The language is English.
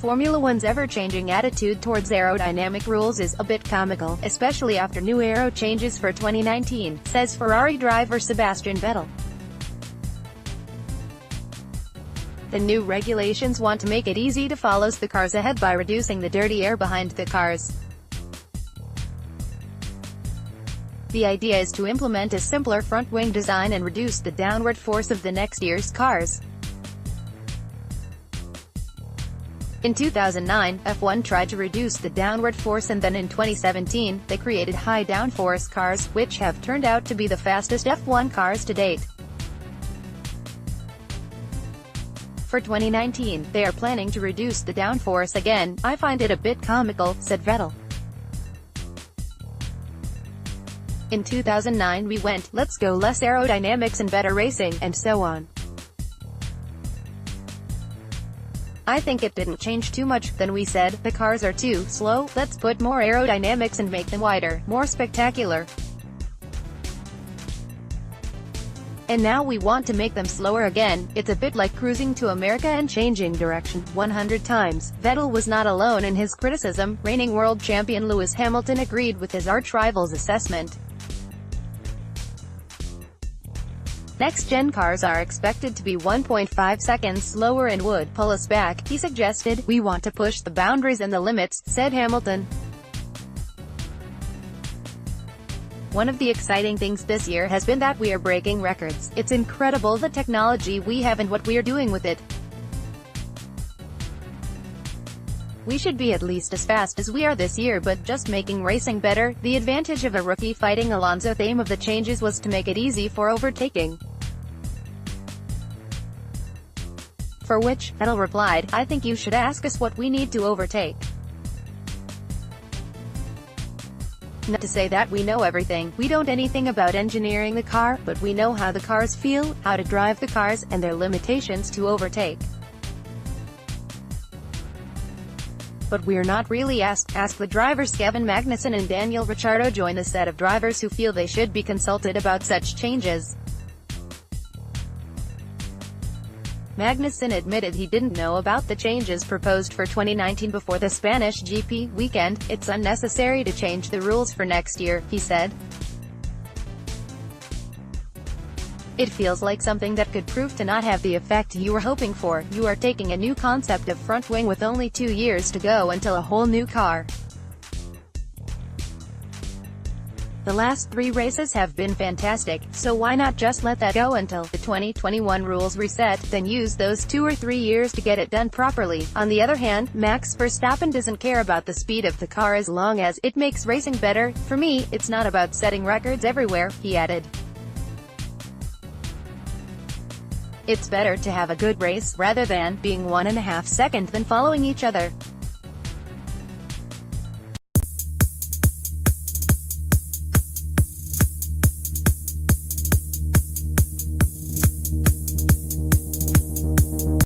Formula One's ever-changing attitude towards aerodynamic rules is a bit comical, especially after new aero changes for 2019, says Ferrari driver Sebastian Vettel. The new regulations want to make it easy to follow the cars ahead by reducing the dirty air behind the cars. The idea is to implement a simpler front wing design and reduce the downward force of the next year's cars. In 2009, F1 tried to reduce the downward force, and then in 2017, they created high downforce cars, which have turned out to be the fastest F1 cars to date. For 2019, they are planning to reduce the downforce again. I find it a bit comical, said Vettel. In 2009 we went, let's go less aerodynamics and better racing, and so on. I think it didn't change too much. Then we said, the cars are too slow, let's put more aerodynamics and make them wider, more spectacular. And now we want to make them slower again. It's a bit like cruising to America and changing direction 100 times. Vettel was not alone in his criticism. Reigning world champion Lewis Hamilton agreed with his arch-rival's assessment. Next-gen cars are expected to be 1.5 seconds slower and would pull us back, he suggested. We want to push the boundaries and the limits, said Hamilton. One of the exciting things this year has been that we are breaking records. It's incredible the technology we have and what we are doing with it. We should be at least as fast as we are this year, but just making racing better. The advantage of a rookie fighting Alonso. The aim of the changes was to make it easy for overtaking. For which, Vettel replied, I think you should ask us what we need to overtake. Not to say that we know everything. We don't anything about engineering the car, but we know how the cars feel, how to drive the cars, and their limitations to overtake. But we're not really asked the drivers. Kevin Magnussen and Daniel Ricciardo join the set of drivers who feel they should be consulted about such changes. Magnussen admitted he didn't know about the changes proposed for 2019 before the Spanish GP weekend. It's unnecessary to change the rules for next year, he said. It feels like something that could prove to not have the effect you were hoping for. You are taking a new concept of front wing with only 2 years to go until a whole new car. The last 3 races have been fantastic, so why not just let that go until the 2021 rules reset, then use those 2 or 3 years to get it done properly. On the other hand, Max Verstappen doesn't care about the speed of the car as long as it makes racing better. For me, it's not about setting records everywhere, he added. It's better to have a good race, rather than being 1.5 seconds than following each other.